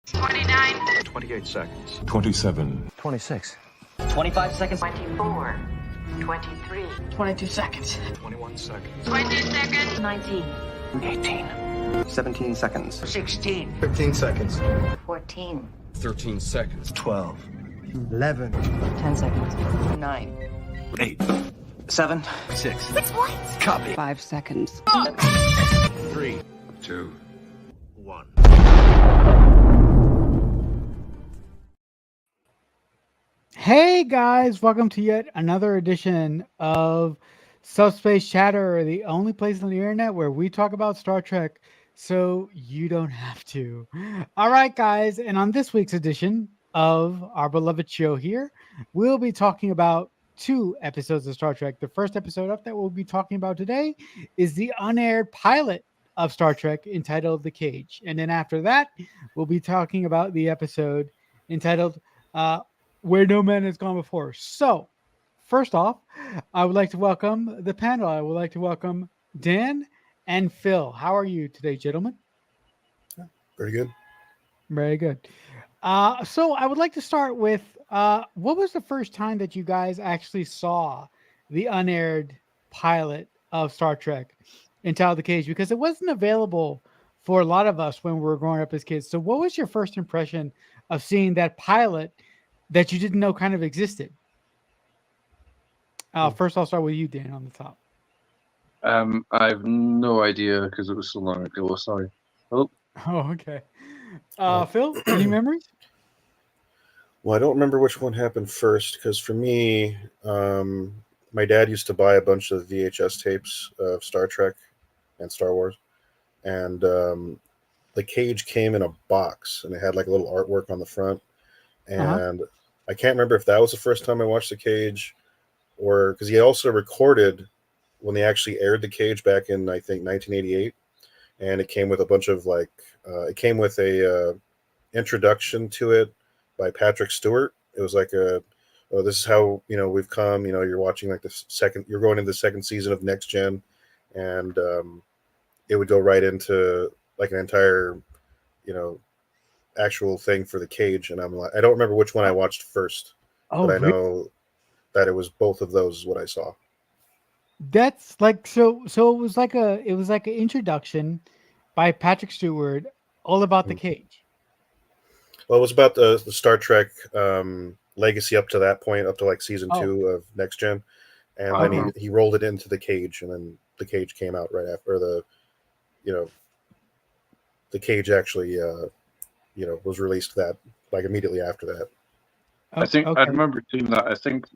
29. 28 seconds. 27. 26. 25 seconds. 24. 23. 22 seconds. 21 seconds. 20 seconds. 19. 18. 17 seconds. 16. 15 seconds. 14. 13 seconds. 12. 11. 10 seconds. 9. 8. 7. 6. Copy. 5 seconds. 3, 2, 1. Hey guys, welcome to yet another edition of Subspace Chatter, the only place on the internet where we talk about Star Trek so you don't have to. All right, guys, and on this week's edition of our beloved show here, we'll be talking about 2 episodes of Star Trek. The first episode up that we'll be talking about today is the unaired pilot of Star Trek entitled The Cage. And then after that, we'll be talking about the episode entitled Where No Man Has Gone Before. So, first off, I would like to welcome the panel. I would like to welcome Dan and Phil. How are you today, gentlemen? Very good. Very good. So I would like to start with what was the first time that you guys actually saw the unaired pilot of Star Trek entitled The Cage? Because it wasn't available for a lot of us when we were growing up as kids. So what was your first impression of seeing that pilot that you didn't know kind of existed? First, I'll start with you, Dan, on the top. I have no idea because it was so long ago. Sorry. Oh, okay. Phil, any memories? Well, I don't remember which one happened first because for me, my dad used to buy a bunch of VHS tapes of Star Trek and Star Wars, and The Cage came in a box and it had like a little artwork on the front, and I can't remember if that was the first time I watched The Cage, or because he also recorded when they actually aired The Cage back in, I think, 1988, and it came with a bunch of like it came with a introduction to it by Patrick Stewart. It was like this is how we've come. You're watching like you're going into the second season of Next Gen, and it would go right into like an entire actual thing for The Cage. And I'm like, I don't remember which one I watched first, but I know that it was both of those is what I saw. That's like so it was like an introduction by Patrick Stewart all about The Cage. Well, it was about the Star Trek legacy up to that point, up to like season 2 of Next Gen, and then he rolled it into The Cage, and then The Cage came out right after The Cage actually was released that like immediately after that. I think I remember seeing that. I think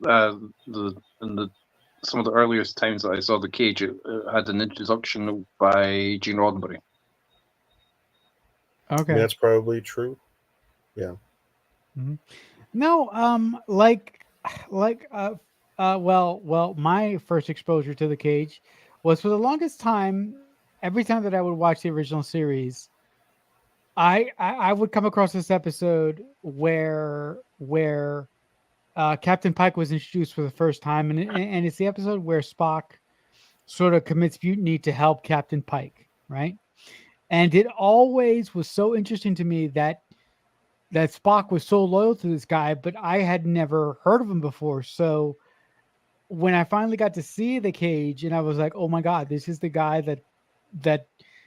some of the earliest times that I saw The Cage, it had an introduction by Gene Roddenberry. Okay, that's probably true. Yeah. Mm-hmm. No, well, my first exposure to The Cage was, for the longest time, every time that I would watch the original series, I would come across this episode where Captain Pike was introduced for the first time, and it's the episode where Spock sort of commits mutiny to help Captain Pike, right? And it always was so interesting to me that Spock was so loyal to this guy, but I had never heard of him before. So when I finally got to see The Cage, and I was like, oh my God, this is the guy that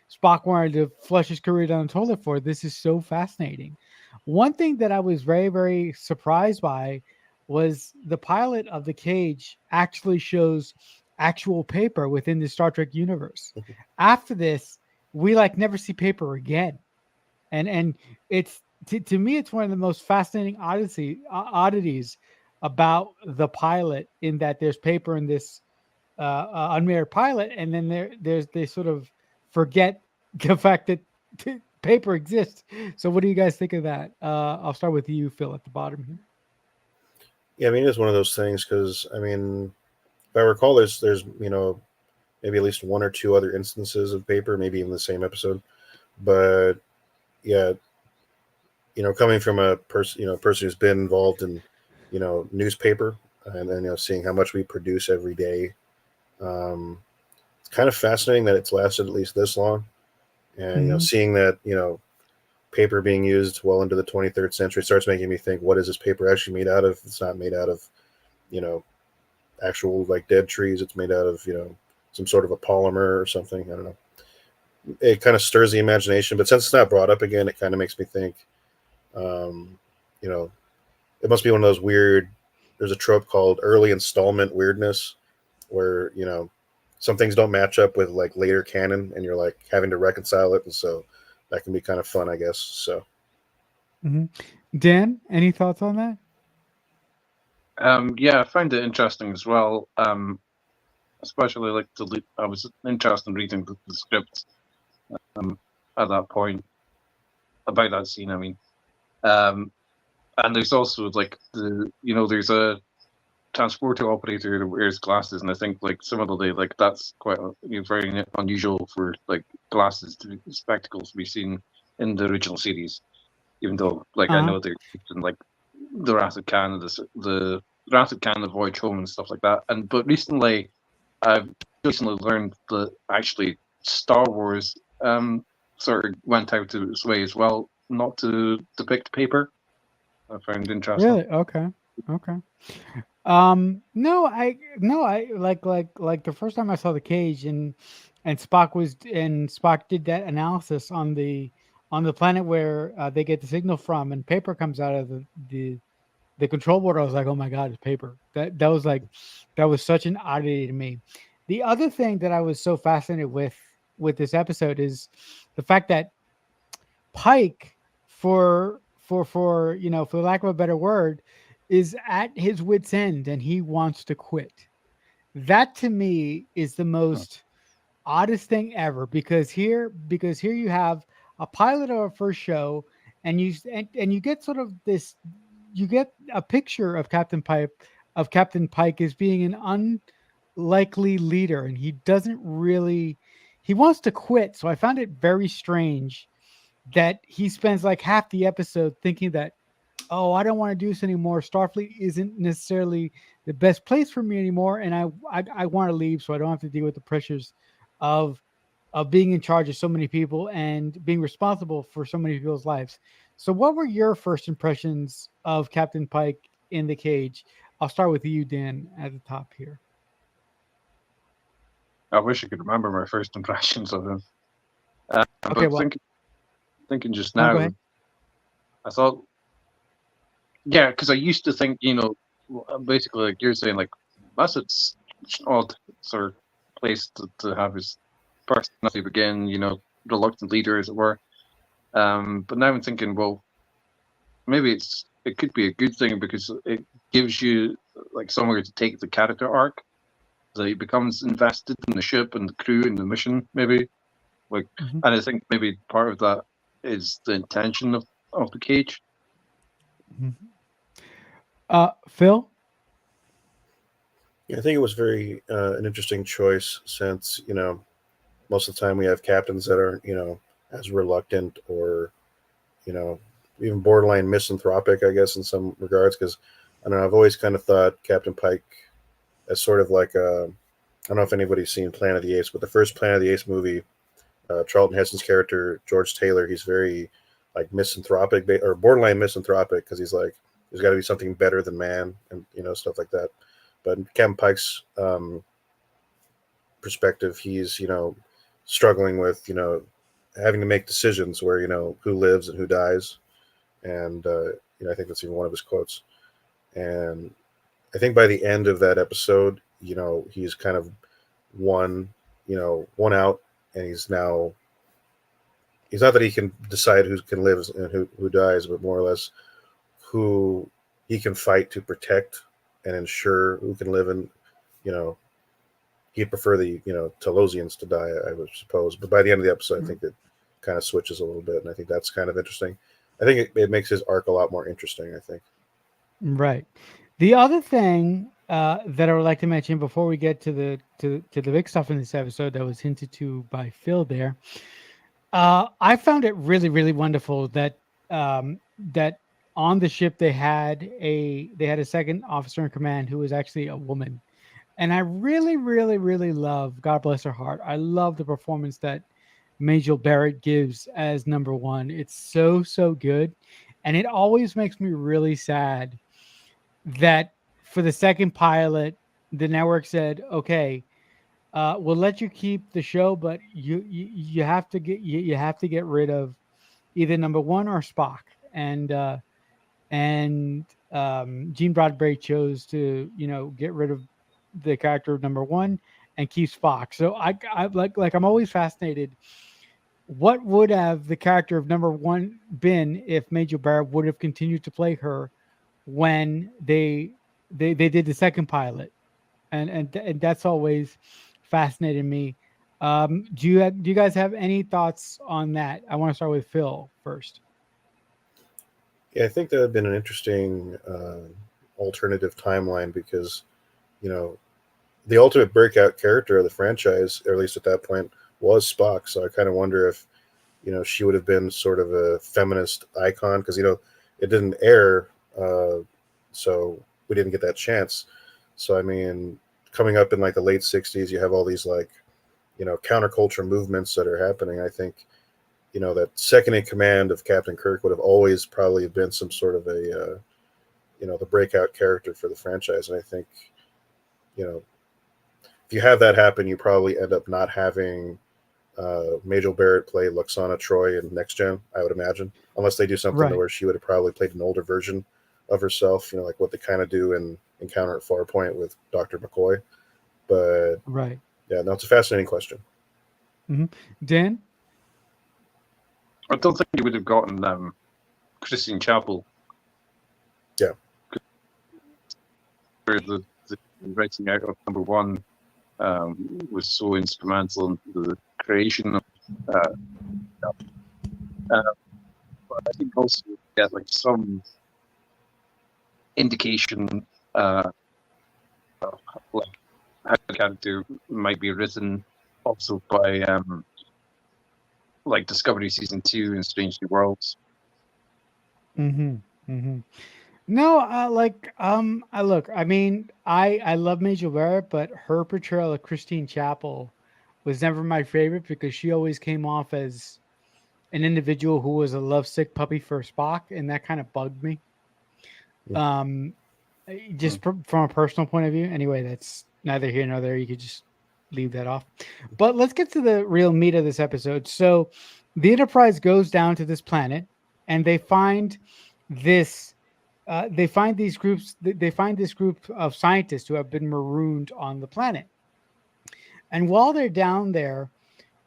Spock wanted to flush his career down the toilet for. This is so fascinating. One thing that I was very, very surprised by was the pilot of The Cage actually shows actual paper within the Star Trek universe. After this, we never see paper again. And it's, to me, it's one of the most fascinating oddities about the pilot, in that there's paper in this unmarried pilot, and then they sort of forget the fact that paper exists. So what do you guys think of that? I'll start with you, Phil, at the bottom here. Yeah, I mean, it's one of those things because, I mean, if I recall, there's maybe at least 1 or 2 other instances of paper, maybe even the same episode. But yeah, coming from a person who's been involved in newspaper, and then seeing how much we produce every day, it's kind of fascinating that it's lasted at least this long. And seeing that paper being used well into the 23rd century starts making me think, what is this paper actually made out of? It's not made out of, actual like dead trees. It's made out of, some sort of a polymer or something. I don't know. It kind of stirs the imagination, but since it's not brought up again, it kind of makes me think, it must be one of those weird, there's a trope called early installment weirdness where, some things don't match up with like later canon and you're like having to reconcile it. And so that can be kind of fun, I guess. So. Dan, any thoughts on that? Yeah, I find it interesting as well. Especially like I was interested in reading the script at that point about that scene. I mean, and there's also like there's a transporter operator that wears glasses, and I think like similarly, like that's quite very unusual for like spectacles to be seen in the original series. Even though like I know they're in like the Wrath of Khan, the Wrath of Khan, the Voyage Home, and stuff like that. But recently, I've learned that actually Star Wars sort of went out of its way as well not to depict paper. I found interesting. Really? Okay. No, I like the first time I saw the cage and Spock did that analysis on the planet where they get the signal from, and paper comes out of the control board. I was like, oh my god, it's paper. That was such an oddity to me. The other thing that I was so fascinated with this episode is the fact that Pike, for lack of a better word, is at his wit's end and he wants to quit. That to me is the most oddest thing ever, because here you have a pilot of a first show, and you get sort of this, you get a picture of Captain Pike as being an unlikely leader, and he wants to quit. So I found it very strange that he spends like half the episode thinking that, oh, I don't want to do this anymore. Starfleet isn't necessarily the best place for me anymore, and I want to leave so I don't have to deal with the pressures of being in charge of so many people and being responsible for so many people's lives. So what were your first impressions of Captain Pike in the cage? I'll start with you, Dan, at the top here. I wish I could remember my first impressions of him. Okay, well, thinking just now, I thought, yeah, because I used to think, basically like you're saying, like that's an odd sort of place to have his personality begin, reluctant leader, as it were. But now I'm thinking, well, maybe it could be a good thing because it gives you like somewhere to take the character arc. So he becomes invested in the ship and the crew and the mission, maybe. Like, and I think maybe part of that is the intention of the cage. Phil? Yeah, I think it was very an interesting choice since, most of the time we have captains that aren't, as reluctant or, even borderline misanthropic, I guess, in some regards. Because, I don't know, I've always kind of thought Captain Pike as sort of like I don't know if anybody's seen Planet of the Apes, but the first Planet of the Apes movie, Charlton Heston's character, George Taylor, he's very like misanthropic or borderline misanthropic because he's like, there's got to be something better than man and, stuff like that. But in Captain Pike's perspective, he's, struggling with, having to make decisions where, who lives and who dies. And, I think that's even one of his quotes. And I think by the end of that episode, he's kind of one out, and he's not that he can decide who can live and who dies, but more or less who he can fight to protect and ensure who can live, and he'd prefer the Telosians to die, I would suppose. But by the end of the episode, I think it kind of switches a little bit, and I think that's kind of interesting. I think it makes his arc a lot more interesting, I think. Right. The other thing that I would like to mention before we get to the big stuff in this episode that was hinted to by Phil there, I found it really, really wonderful that that on the ship they had a second officer in command who was actually a woman, and I really, really, really love, God bless her heart, I love the performance that Majel Barrett gives as number one. It's so good, and it always makes me really sad that for the second pilot, the network said, "Okay, we'll let you keep the show, but you have to get rid of either number one or Spock." And Gene Roddenberry chose to get rid of the character of number one and keep Spock. So I like I'm always fascinated. What would have the character of number one been if Major Barrett would have continued to play her when they did the second pilot? And that's always fascinated me. Do you guys have any thoughts on that? I want to start with Phil first. Yeah, I think that would have been an interesting alternative timeline because, the ultimate breakout character of the franchise, or at least at that point, was Spock. So I kind of wonder if, she would have been sort of a feminist icon because, it didn't air, so we didn't get that chance. So, I mean, coming up in like the late 60s, you have all these like, counterculture movements that are happening. I think, that second in command of Captain Kirk would have always probably been some sort of a, the breakout character for the franchise. And I think, if you have that happen, you probably end up not having Majel Barrett play Lwaxana Troi in Next Gen, I would imagine, unless they do something where she would have probably played an older version of herself, like what they kind of do in Encounter at Farpoint with Dr. McCoy. But yeah, no, it's a fascinating question. Mm-hmm. Dan? I don't think you would have gotten Christine Chapel. Yeah. Where the writing out of number one was so instrumental in the creation of but I think also you get like some indication of like how the character might be written also by like Discovery Season 2 and Strange New Worlds. No, I mean, I love Majel Barrett, but her portrayal of Christine Chapel was never my favorite because she always came off as an individual who was a lovesick puppy for Spock, and that kind of bugged me. Just from a personal point of view. Anyway, that's neither here nor there. You could just leave that off. But let's get to the real meat of this episode. So the Enterprise goes down to this planet, and they find this. They find these groups. They find this group of scientists who have been marooned on the planet. And while they're down there,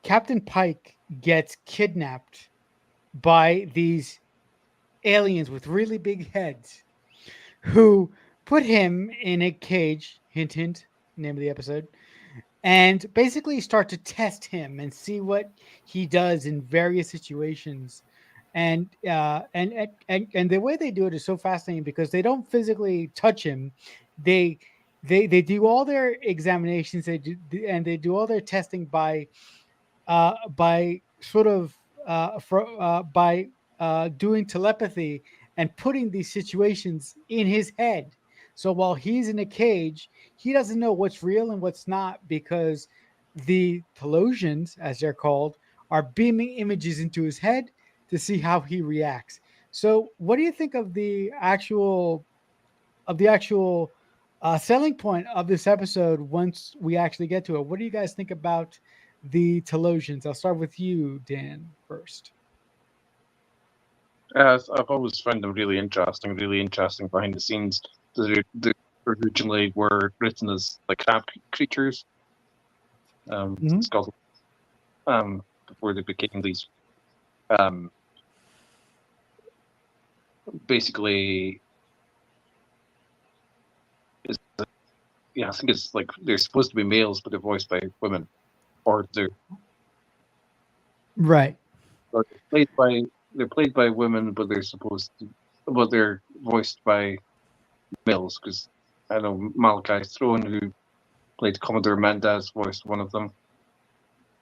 Captain Pike gets kidnapped by these aliens with really big heads, who put him in a cage. Hint, hint. Name of the episode. And basically start to test him and see what he does in various situations. And the way they do it is so fascinating because they don't physically touch him. They do all their examinations. They do all their testing by doing telepathy and putting these situations in his head. So while he's in a cage, he doesn't know what's real and what's not because the Telosians, as they're called, are beaming images into his head to see how he reacts. So what do you think of the actual selling point of this episode once we actually get to it? What do you guys think about the Telosians? I'll start with you, Dan, first. I've always found them really interesting behind the scenes. They originally were written as like crab creatures. Before they became these basically I think it's like they're supposed to be males, but they're voiced by women, or they're played by women, but they're voiced by males. Because I know Malachi Throne, who played Commodore Mendez, voiced one of them.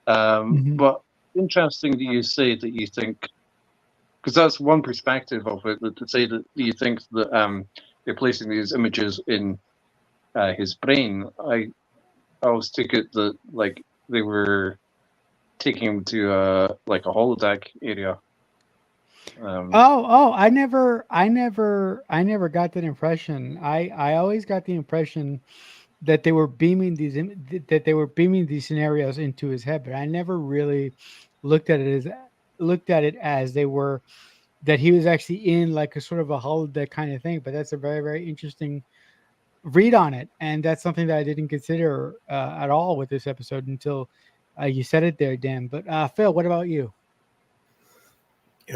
But interesting that you say that you think, because that's one perspective of it, to say that you think that they're placing these images in his brain. I always took it that like they were taking him to like a holodeck area. I never got that impression. I always got the impression that they were beaming these scenarios into his head, but I never really looked at it as they were, that he was actually in like a sort of a holodeck kind of thing. But that's a very, very interesting read on it, and that's something that I didn't consider at all with this episode until you said it there, Dan. But Phil, what about you?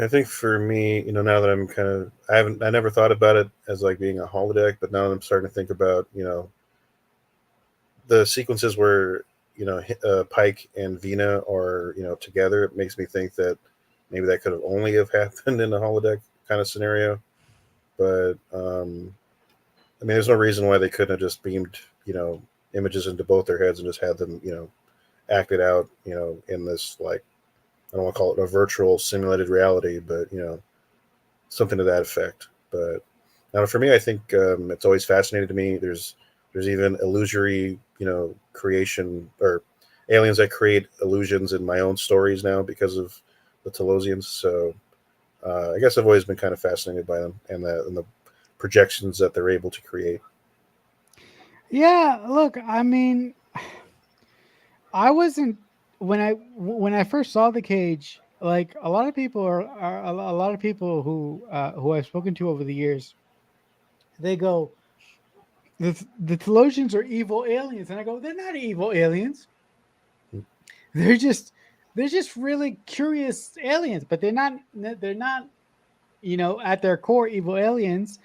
I think for me, now that I'm kind of, I never thought about it as like being a holodeck, but now I'm starting to think about, the sequences where, Pike and Vina are, together. It makes me think that maybe that could have only have happened in a holodeck kind of scenario. But, there's no reason why they couldn't have just beamed, images into both their heads and just had them, act it out, in this, like, I don't want to call it a virtual simulated reality, but, something to that effect. But now for me, I think it's always fascinated to me. There's even illusory, creation, or aliens that create illusions in my own stories now because of the 𝘚𝘵𝘢𝘳. So I guess I've always been kind of fascinated by them and the projections that they're able to create. Yeah, look, I wasn't, when I first saw the cage, like a lot of people are a lot of people who I've spoken to over the years, they go, the 𝘚𝘵𝘢𝘳 are evil aliens, and I go, they're not evil aliens. They're just really curious aliens, but they're not at their core evil aliens.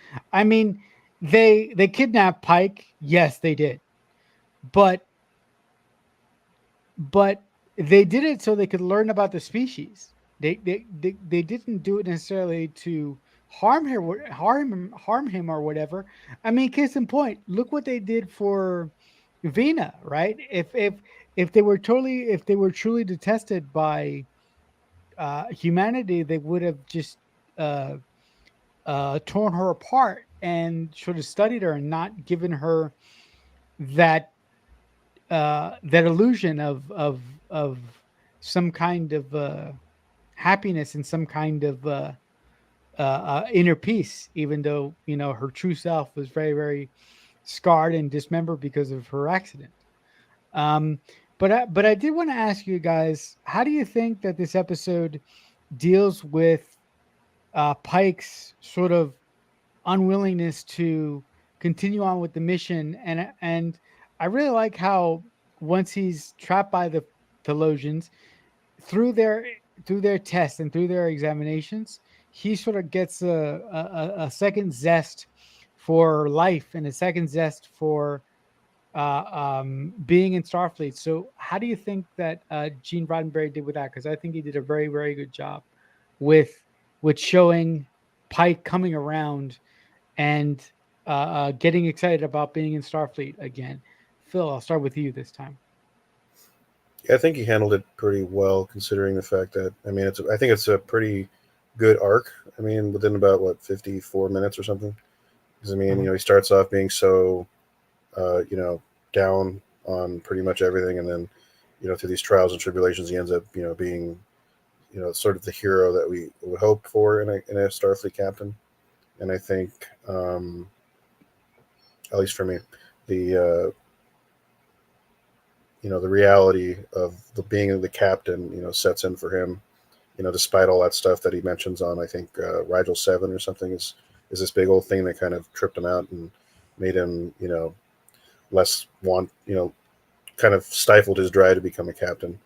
They kidnapped Pike, yes, they did, but they did it so they could learn about the species. They didn't do it necessarily to harm him or whatever. Case in point, look what they did for Vina, right? If they were truly detested by humanity, they would have just torn her apart and sort of studied her and not given her that illusion of some kind of happiness and some kind of inner peace, even though her true self was very, very scarred and dismembered because of her accident. But I did want to ask you guys, how do you think that this episode deals with Pike's sort of unwillingness to continue on with the mission? And I really like how once he's trapped by the 𝘚𝘵𝘢𝘳, through their tests and through their examinations, he sort of gets a second zest for life and a second zest for being in Starfleet. So how do you think that Gene Roddenberry did with that? Because I think he did a very, very good job with showing Pike coming around and getting excited about being in Starfleet again. Phil, I'll start with you this time. Yeah, I think he handled it pretty well, considering the fact that I think it's a pretty good arc. Within about 54 minutes or something. Because he starts off being so, down on pretty much everything, and then, through these trials and tribulations, he ends up, being, sort of the hero that we would hope for in a Starfleet captain. And I think, at least for me, the the reality of being the captain, sets in for him, despite all that stuff that he mentions on, I think, Rigel 7 or something, is this big old thing that kind of tripped him out and made him, less kind of stifled his drive to become a captain.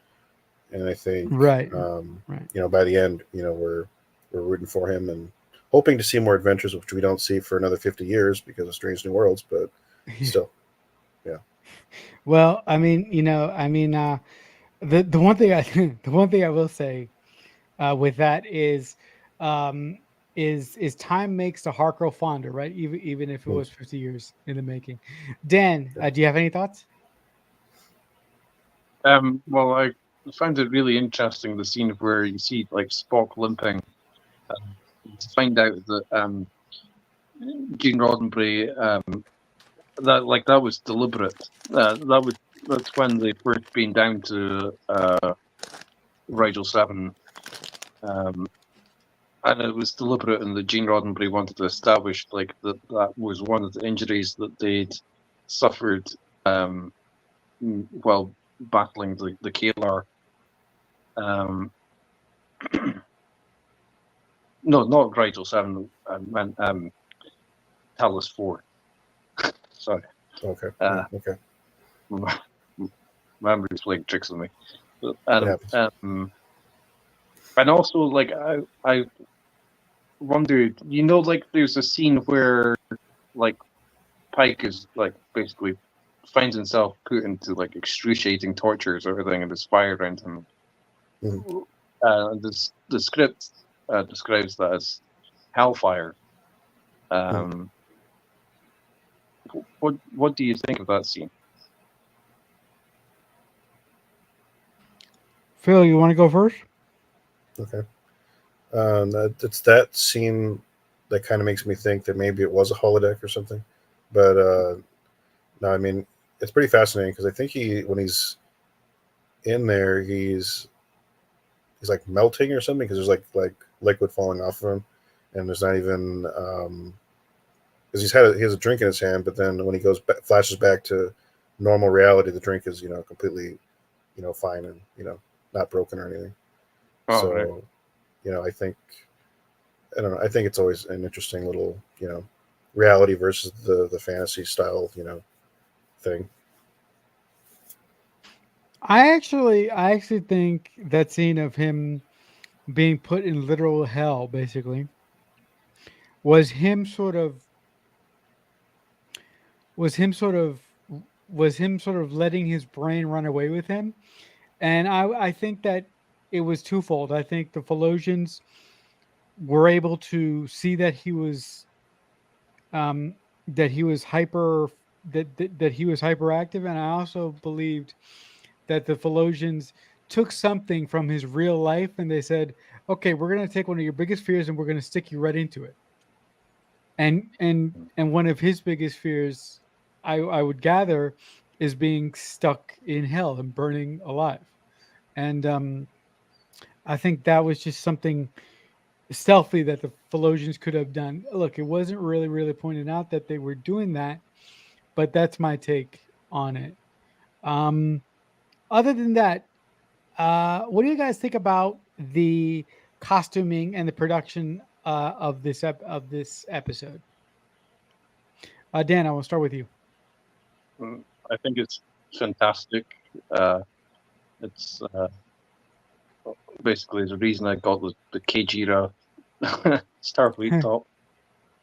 And I think, right. By the end, we're rooting for him and hoping to see more adventures, which we don't see for another 50 years because of Strange New Worlds, but still. Yeah. Well, the one thing I will say with that is time makes the heart grow fonder, right? Even if it was 50 years in the making. Dan, do you have any thoughts? Well, I found it really interesting, the scene where you see like Spock limping, to find out that Gene Roddenberry that was deliberate. That's when they first been down to Rigel 7. And it was deliberate in that Gene Roddenberry wanted to establish like that was one of the injuries that they'd suffered while battling the Kalar. No, not Rigel 7. I meant Talos 4. Sorry. Okay. Okay. Memory's playing tricks on me. It And also, like, I wondered, like, there's a scene where, like, Pike is, like, basically finds himself put into, like, excruciating tortures or everything, and there's fire around him. The script describes that as hellfire. What do you think of that scene? Phil, you want to go first? Okay. It's that scene that kind of makes me think that maybe it was a holodeck or something. But no, I mean, it's pretty fascinating because I think when he's in there, he's like melting or something because there's like liquid falling off of him, and there's not even because he has a drink in his hand, but then when he flashes back to normal reality, the drink is completely fine and not broken or anything. Oh, So right. I don't know. I think it's always an interesting little reality versus the fantasy style thing. I actually think that scene of him being put in literal hell basically was him sort of letting his brain run away with him. And I think that it was twofold. I think the Phalosians were able to see that he was hyperactive, and I also believed that the Phalosians took something from his real life and they said, "Okay, we're going to take one of your biggest fears and we're going to stick you right into it." And one of his biggest fears, I would gather, is being stuck in hell and burning alive. And I think that was just something stealthy that the Phalosians could have done. Look, it wasn't really pointed out that they were doing that, but that's my take on it. Other than that, what do you guys think about the costuming and the production of this episode? Dan, I will start with you. I think it's fantastic. It's basically the reason I got the 𝘚𝘵𝘢 Starfleet top.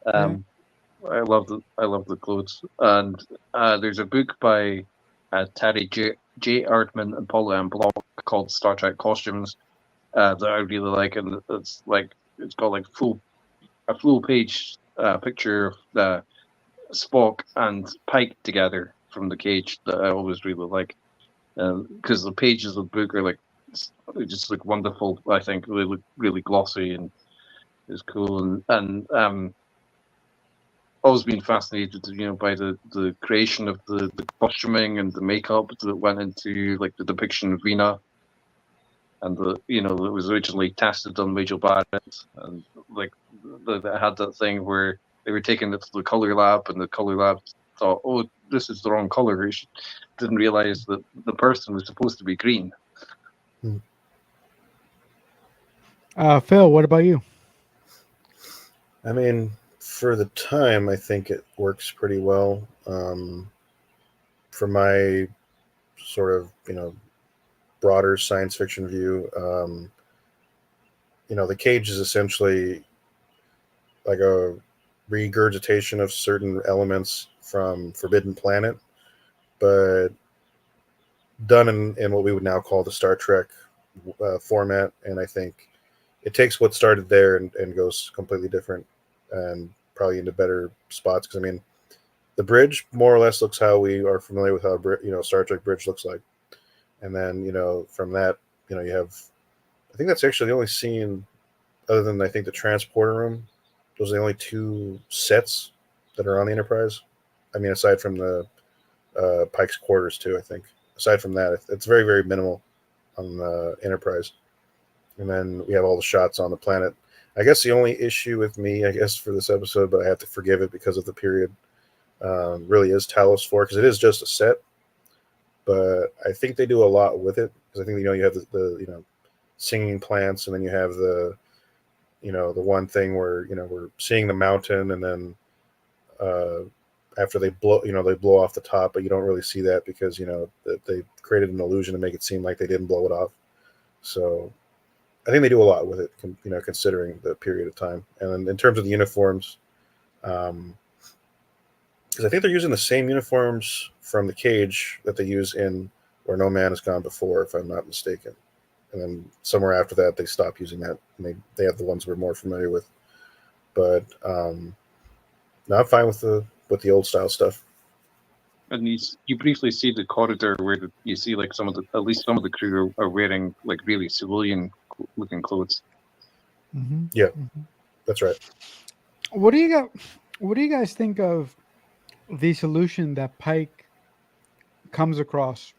I love the clothes, and there's a book by Terry J. Erdman and Paula M. Block called Star Trek Costumes that I really like, and it's got like a full page picture of Spock and Pike together from the cage that I always really like, because the pages of the book are like they just look wonderful. I think they look really glossy and it's cool, and always been fascinated, by the creation of the costuming and the makeup that went into like the depiction of Rena, and it was originally tested on Major Barrett, and like they had that thing where they were taking it to the color lab, and the color lab thought, "Oh, this is the wrong color." Didn't realize that the person was supposed to be green. Phil, what about you? I mean, for the time, I think it works pretty well. For my sort of, broader science fiction view, the cage is essentially like a regurgitation of certain elements from Forbidden Planet, but done in what we would now call the Star Trek format. And I think it takes what started there and goes completely different and probably into better spots. Because, I mean, the bridge more or less looks how we are familiar with how, Star Trek bridge looks like. And then, from that, you have, I think that's actually the only scene other than, I think, the transporter room. Those are the only two sets that are on the Enterprise. I mean, aside from the Pike's quarters too, I think. Aside from that, it's very, very minimal on the Enterprise. and then we have all the shots on the planet. I guess the only issue with me, I guess, for this episode, but I have to forgive it because of the period, really is Talos 4, because it is just a set. But I think they do a lot with it, because I think you have the singing plants, and then you have the one thing where we're seeing the mountain, and then after they blow off the top, but you don't really see that because they created an illusion to make it seem like they didn't blow it off. So I think they do a lot with it, considering the period of time. And in terms of the uniforms, because I think they're using the same uniforms from the Cage that they use in Where No Man Has Gone Before, if I'm not mistaken. And then somewhere after that, they stop using that, and they have the ones we're more familiar with. But no, I'm fine with the old style stuff. And you briefly see the corridor where you see like at least some of the crew are wearing like really civilian looking clothes. Mm-hmm. Yeah, Mm-hmm. That's right. What do you guys think of the solution that Pike comes across,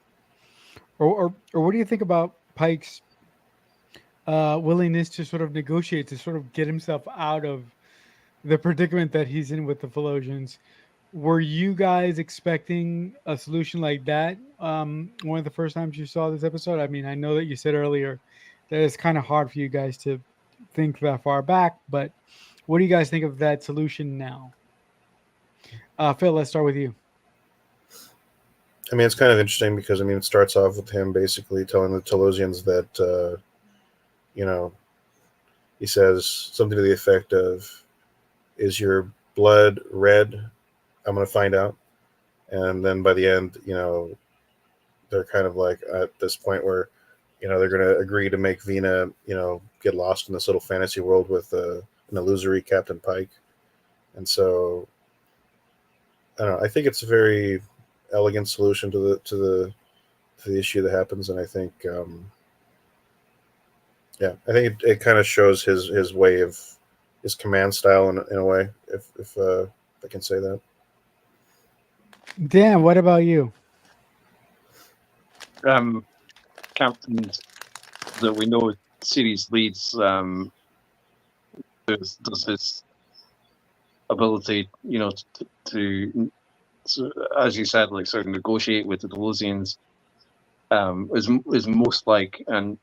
or what do you think about Pike's willingness to sort of negotiate, to sort of get himself out of the predicament that he's in with the Philosians? Were you guys expecting a solution like that one of the first times you saw this episode? I mean, I know that you said earlier that it's kind of hard for you guys to think that far back, but what do you guys think of that solution now? Phil, let's start with you. I mean, it's kind of interesting because it starts off with him basically telling the Telosians that he says something to the effect of, "Is your blood red? I'm going to find out." And then by the end, they're kind of like at this point where, they're going to agree to make Vina, get lost in this little fantasy world with an illusory Captain Pike. And so, I don't know. I think it's a very elegant solution to the issue that happens, and I think, I think it kind of shows his way of his command style in a way, if I can say that. Dan, what about you? Captains that we know series leads does his ability, to as you said, like sort of negotiate with the Delosians, is most like and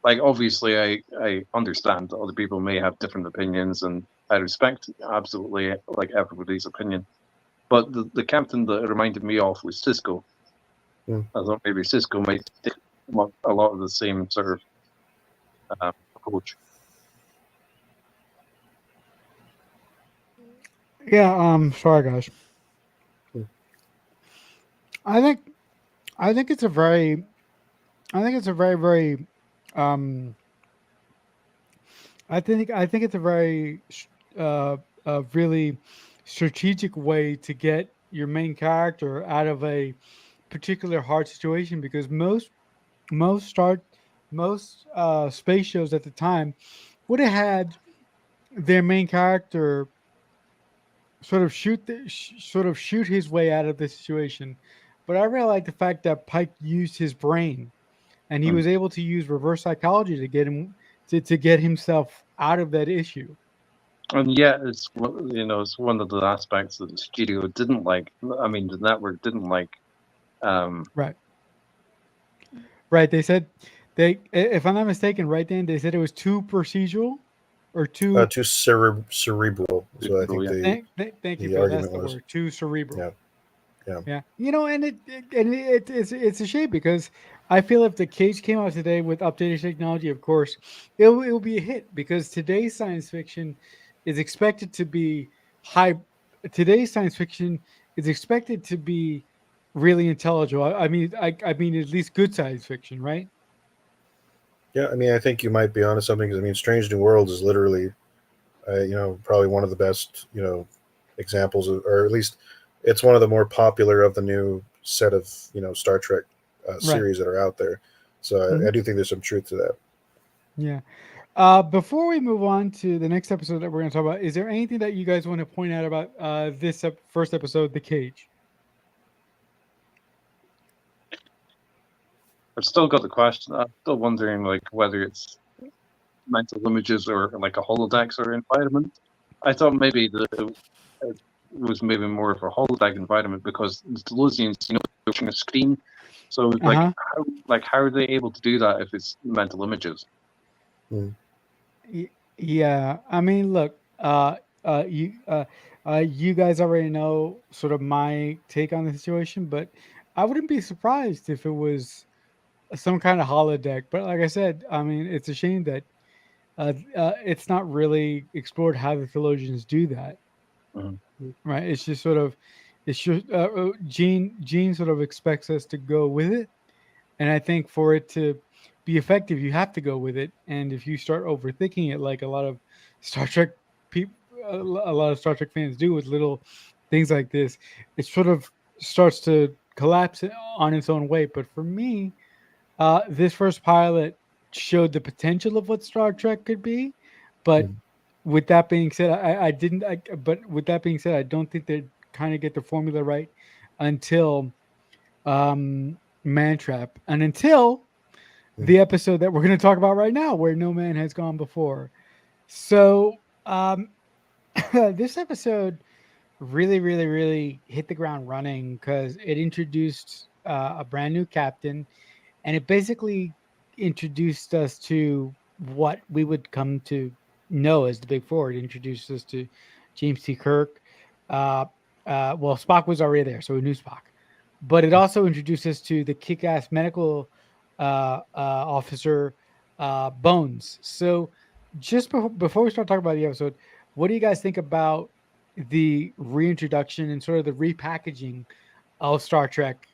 like obviously I understand that other people may have different opinions, and I respect absolutely like everybody's opinion. But the captain that it reminded me of was Cisco. I thought maybe Cisco might take a lot of the same sort of approach. Yeah, sorry guys. I think it's a very very I think it's a very really strategic way to get your main character out of a particular hard situation, because most space shows at the time would have had their main character sort of shoot his way out of the situation. But I really like the fact that Pike used his brain, and he was able to use reverse psychology to get him to get himself out of that issue. And yet, it's one of the aspects that the studio didn't like. I mean, the network didn't like. Right. They said if I'm not mistaken, right, Dan, they said it was too procedural or too cerebral. So I think thank you, Phil. That's the word. Too cerebral. Yeah. And it's a shame, because I feel if the Cage came out today with updated technology, of course, it will be a hit, because today's science fiction is expected to be high. Today's science fiction is expected to be really intelligible. I mean at least good science fiction, right? Yeah, I think you might be onto something, because Strange New Worlds is literally, probably one of the best, examples of, or at least it's one of the more popular of the new set of, Star Trek series that are out there. So I do think there's some truth to that. Yeah. Before we move on to the next episode that we're going to talk about, is there anything that you guys want to point out about this first episode, The Cage? I've still got the question. I'm still wondering, like, whether it's mental images or like a holodeck or environment. I thought maybe it was maybe more of a holodeck environment because the Delosians, watching a screen. So, Uh-huh. how are they able to do that if it's mental images? Yeah, I mean, look, you guys already know sort of my take on the situation, but I wouldn't be surprised if it was some kind of holodeck. But like I said, I mean, it's a shame that it's not really explored how the theologians do that, Mhm. right? It's just sort of, it's just Gene sort of expects us to go with it, and I think for it to be effective, you have to go with it. And if you start overthinking it, like a lot of Star Trek people, a lot of Star Trek fans do with little things like this, it sort of starts to collapse on its own weight. But for me, this first pilot showed the potential of what Star Trek could be, but with that being said, I didn't. But with that being said, I don't think they kind of get the formula right until Mantrap, and until the episode that we're going to talk about right now, where no man has gone before. So this episode really, really, really hit the ground running because it introduced a brand new captain, and it basically introduced us to what we would come to know as the Big Four. It introduced us to James T. Kirk. Well, Spock was already there, so we knew Spock. But it also introduced us to the kick-ass medical officer, Bones. So just before we start talking about the episode, what do you guys think about the reintroduction and sort of the repackaging of Star Trek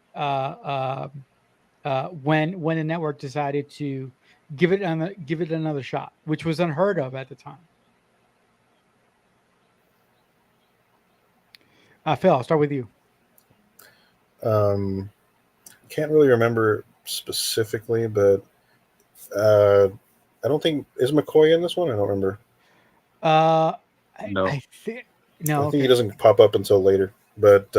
when the network decided to give it another shot, which was unheard of at the time? Phil, I'll start with you. Can't really remember specifically, but I don't think is McCoy in this one. I don't remember. No. I think no. I think Okay. he doesn't pop up until later. But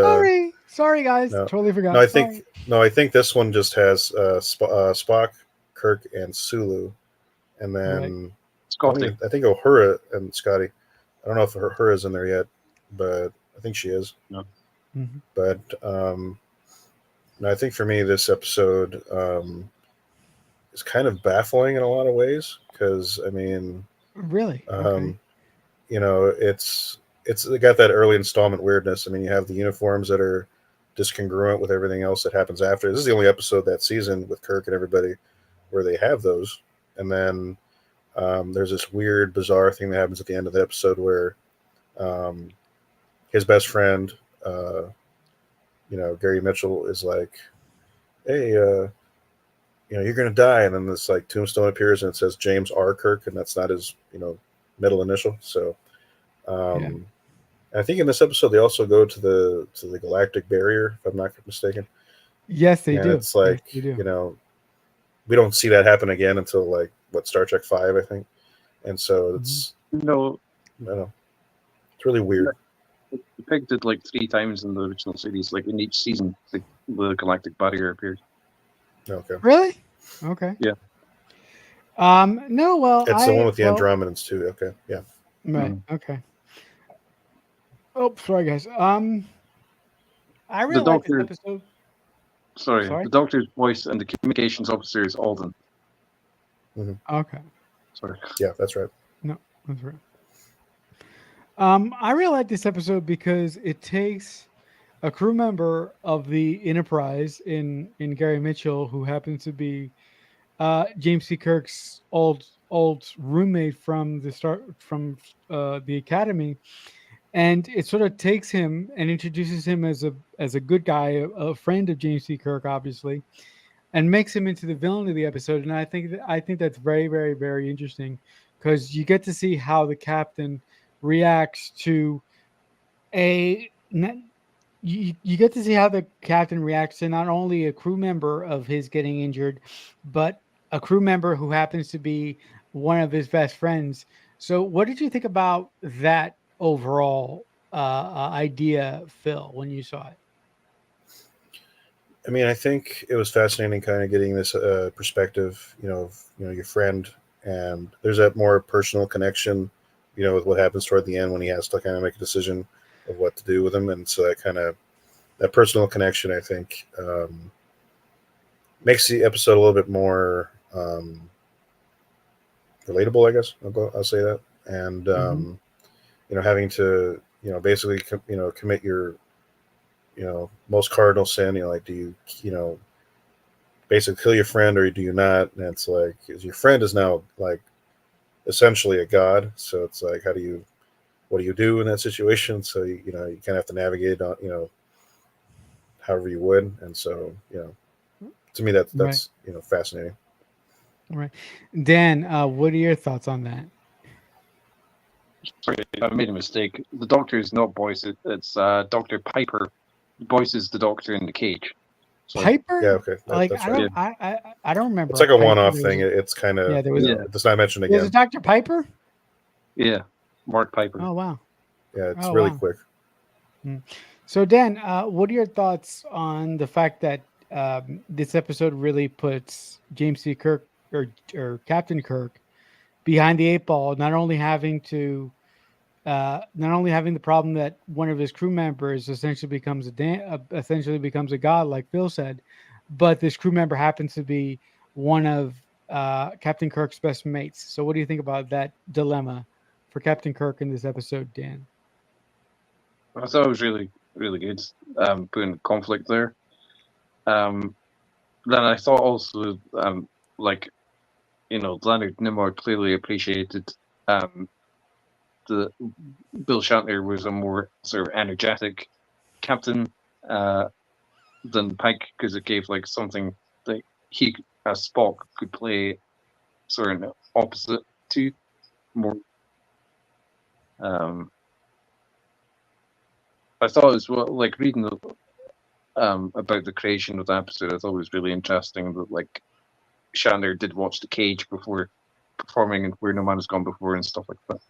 Sorry, guys. no, Totally forgot. no, I Sorry. think this one just has Spock, Kirk, and Sulu, and then Scotty. I think Uhura and Scotty. I don't know if Uhura's in there yet, but I think she is. No. Mm-hmm. But I think for me, this episode is kind of baffling in a lot of ways because I mean, Really? Okay. It's got that early installment weirdness. I mean, you have the uniforms that are discongruent with everything else that happens after. This is the only episode that season with Kirk and everybody where they have those, and then there's this weird, bizarre thing that happens at the end of the episode where his best friend, Gary Mitchell, is like, "Hey, you're gonna die," and then this like tombstone appears and it says James R. Kirk, and that's not his, middle initial. So, I think in this episode they also go to the galactic barrier, if I'm not mistaken. Yes, they do. It's like, yes, they do. We don't see that happen again until like Star Trek 5, I think. And so it's I don't know. It's really weird. Depicted like 3 times in the original series, like in each season, the galactic barrier appeared. Okay. Really? Okay. Yeah. No, well, It's the one with the Andromedans too. Okay. Yeah. Right. Okay. Oh, sorry, guys. I really like this episode. Sorry, the Doctor's voice and the communications officer is Alden. Mm-hmm. Okay. Sorry. Yeah, that's right. No, that's right. I really like this episode because it takes a crew member of the Enterprise in Gary Mitchell, who happens to be James C. Kirk's old roommate from the Academy, and it sort of takes him and introduces him as a good guy, a friend of James C. Kirk, obviously, and makes him into the villain of the episode. And I think that's very, very, very interesting because you get to see how the captain reacts to you get to see how the captain reacts to not only a crew member of his getting injured, but a crew member who happens to be one of his best friends. So what did you think about that overall idea, Phil, when you saw it? I mean, I think it was fascinating, kind of getting this perspective, of your friend, and there's that more personal connection, with what happens toward the end when he has to kind of make a decision of what to do with him, and so that personal connection, I think, makes the episode a little bit more relatable. I guess I'll say that, and having to basically commit your most cardinal sin, like, do you basically kill your friend or do you not? And it's like, 'cause your friend is now like essentially a god, so it's like, what do you do in that situation? So you kind of have to navigate on however you would, and so to me that's fascinating. Right. Dan, what are your thoughts on that? Sorry, I made a mistake. The Doctor is not Boyce. It's Dr. Piper. Boyce is the Doctor in the cage. So, Piper? Yeah, okay. Like, that's I right. don't, I don't remember. It's like a Piper. one-off There thing. was- It's kind of Yeah, there was- it's not mentioned There's again. a Dr. Piper? yeah, Mark Piper. Oh, wow. Yeah, it's Oh, really wow. quick. So, Dan, what are your thoughts on the fact that this episode really puts James C. Kirk or Captain Kirk behind the eight ball, not only having the problem that one of his crew members essentially becomes a god, like Phil said, but this crew member happens to be one of Captain Kirk's best mates. So, what do you think about that dilemma for Captain Kirk in this episode, Dan? I thought it was really, really good. Putting conflict there. Then I thought also, Leonard Nimoy clearly appreciated the Bill Shatner was a more sort of energetic captain than Pike, because it gave like something that he, as Spock, could play sort of opposite to more. I thought as well, like reading about the creation of the episode, I thought it was really interesting that like Shatner did watch The Cage before performing in Where No Man Has Gone Before and stuff like that.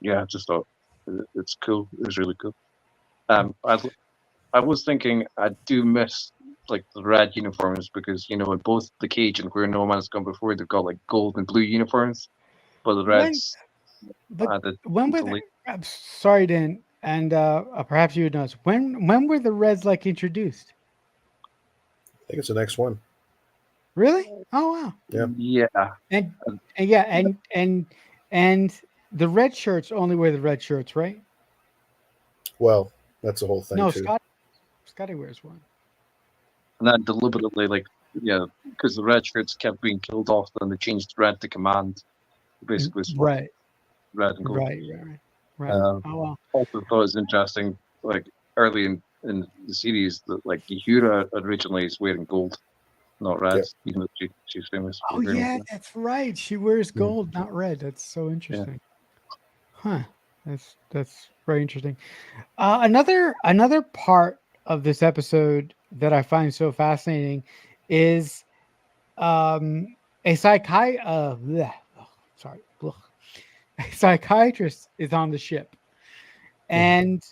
Yeah, I just thought it's cool. It was really cool. I was thinking I do miss like the red uniforms, because in both The Cage and Where No Man Has Gone Before, they've got like gold and blue uniforms, but the reds. When were the, I'm sorry, Dan, and perhaps you would know this. When were the Reds like introduced? I think it's the next one. Really? Oh, wow. Yeah. And the red shirts only wear the red shirts, right? Well, that's the whole thing No, too. Scotty wears one. And then deliberately, because the red shirts kept being killed off, then they changed red to command. Basically, right. Red and gold. Right. Oh wow. Also thought it was interesting, like early in the series, that like Uhura originally is wearing gold, not red, even though she's famous. Oh yeah, that's right. She wears gold, not red. That's so interesting. Yeah. Huh. That's very interesting. Another part of this episode that I find so fascinating is a psychiatrist is on the ship, and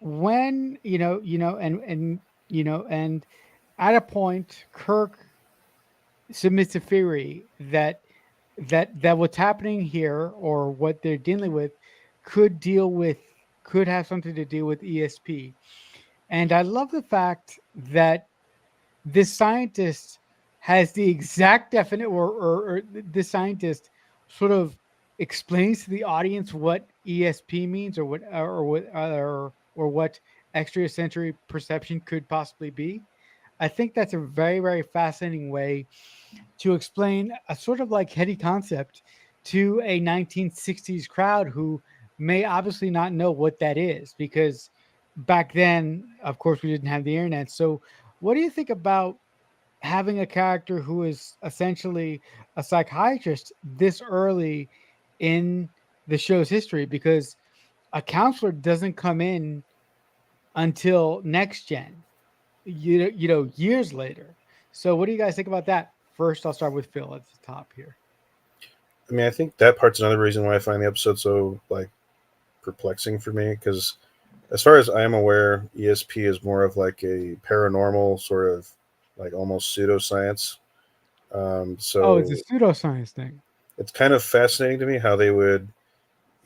when and at a point Kirk submits a theory that what's happening here, or what they're dealing with, could have something to do with ESP. And I love the fact that this scientist has the exact definite, or this scientist sort of explains to the audience what ESP means, or what extrasensory perception could possibly be. I think that's a very, very fascinating way to explain a sort of like heady concept to a 1960s crowd who may obviously not know what that is, because back then, of course, we didn't have the internet. So what do you think about having a character who is essentially a psychiatrist this early in the show's history? Because a counselor doesn't come in until Next Gen, years later. So what do you guys think about that? First, I'll start with Phil at the top here. I mean, I think that part's another reason why I find the episode so like perplexing for me, because as far as I am aware, ESP is more of like a paranormal sort of like almost pseudoscience. Oh, it's So a pseudoscience thing. it's kind of fascinating to me how they would,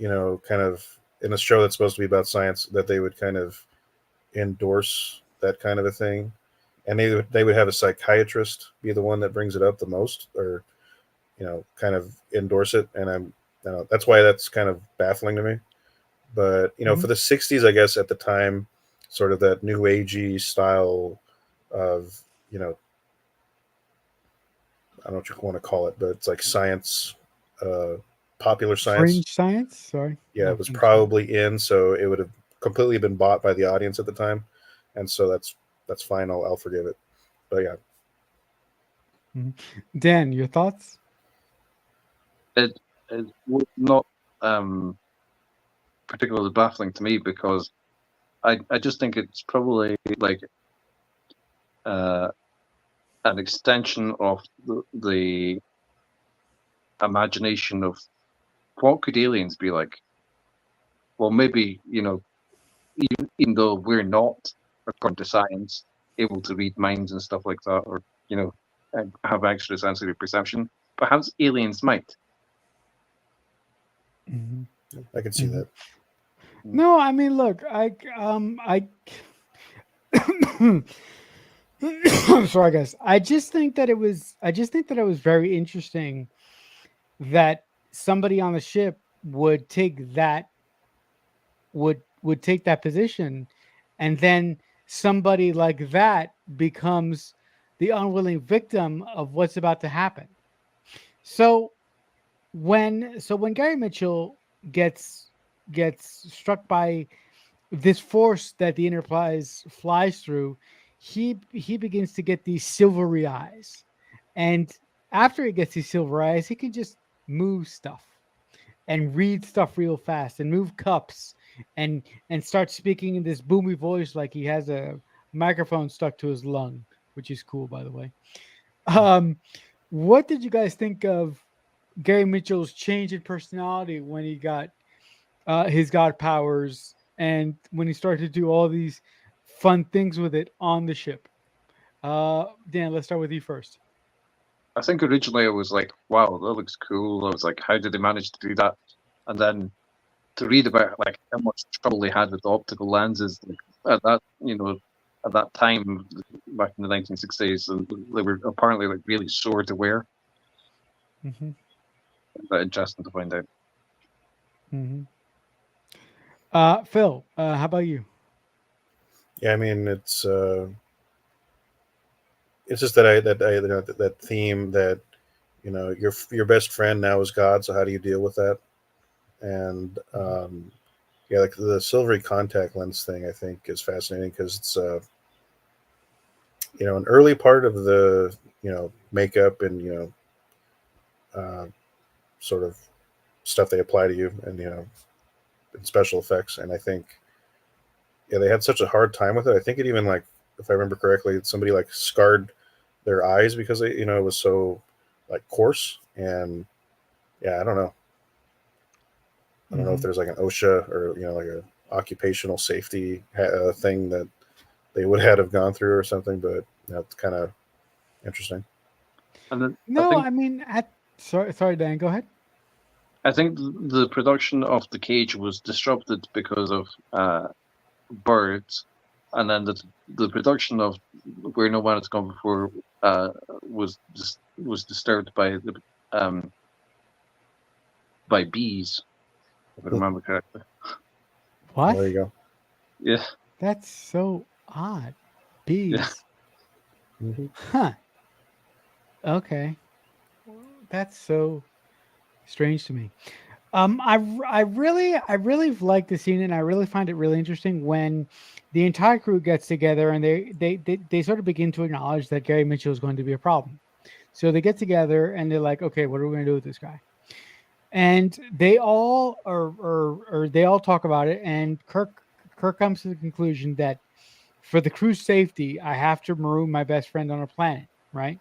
kind of in a show that's supposed to be about science, that they would kind of endorse that kind of a thing, and they would have a psychiatrist be the one that brings it up the most, or kind of endorse it, and that's why that's kind of baffling to me. But Mhm. for the '60s, I guess at the time, sort of that new agey style of I don't know what you want to call it, but it's like science, uh, popular science. Fringe science. Sorry, Yeah, no it was fringe science. probably in, so it would have completely been bought by the audience at the time, and so that's fine. I'll forgive it. But yeah, Mhm. Dan, your thoughts? It was not particularly baffling to me because I just think it's probably like uh, an extension of the imagination of what could aliens be like. Well, maybe even though we're not, according to science, able to read minds and stuff like that, or have extrasensory perception, perhaps aliens might. Mhm. I can see Mhm. that. No, I mean, look, I'm sorry, guys. I just think that it was very interesting that somebody on the ship would take that position, and then somebody like that becomes the unwilling victim of what's about to happen. So when Gary Mitchell gets struck by this force that the Enterprise flies through, he begins to get these silvery eyes, and after he gets these silver eyes, he can just move stuff and read stuff real fast and move cups and start speaking in this boomy voice like he has a microphone stuck to his lung, which is cool, by the way. Um, what did you guys think of Gary Mitchell's change in personality when he got his god powers and when he started to do all these fun things with it on the ship? Dan, let's start with you first. I think originally I was like, wow, that looks cool. I was like, how did they manage to do that? And then to read about like how much trouble they had with the optical lenses, like at that time back in the 1960s, and they were apparently like really sore to wear. Mm-hmm. But interesting to find out. Mm-hmm. Phil, how about you? Yeah, I mean it's just that theme that your best friend now is God. So how do you deal with that? And yeah, like the silvery contact lens thing, I think is fascinating because it's an early part of the makeup and sort of stuff they apply to you, and and special effects. And I think they had such a hard time with it. I think it even, like, if I remember correctly, somebody like scarred their eyes because it was so like coarse. And yeah, I don't know if Mm-hmm. there's like an OSHA or like a occupational safety thing that they would have gone through or something, but it's kind of interesting. And then No, I mean, sorry, Dan, go ahead. I think the production of the cage was disrupted because of birds, and then the production of Where No Man Has Gone Before was disturbed um by bees, if I remember correctly. What? There you go. Yeah, That's so odd. yeah. Bees. Hmm. Huh. Okay. That's so strange to me. I really like the scene, and I really find it really interesting when the entire crew gets together and they sort of begin to acknowledge that Gary Mitchell is going to be a problem. So they get together and they're like, okay, what are we going to do with this guy? And they all or they all talk about it, and Kirk comes to the conclusion that for the crew's safety, I have to maroon my best friend on a planet, right?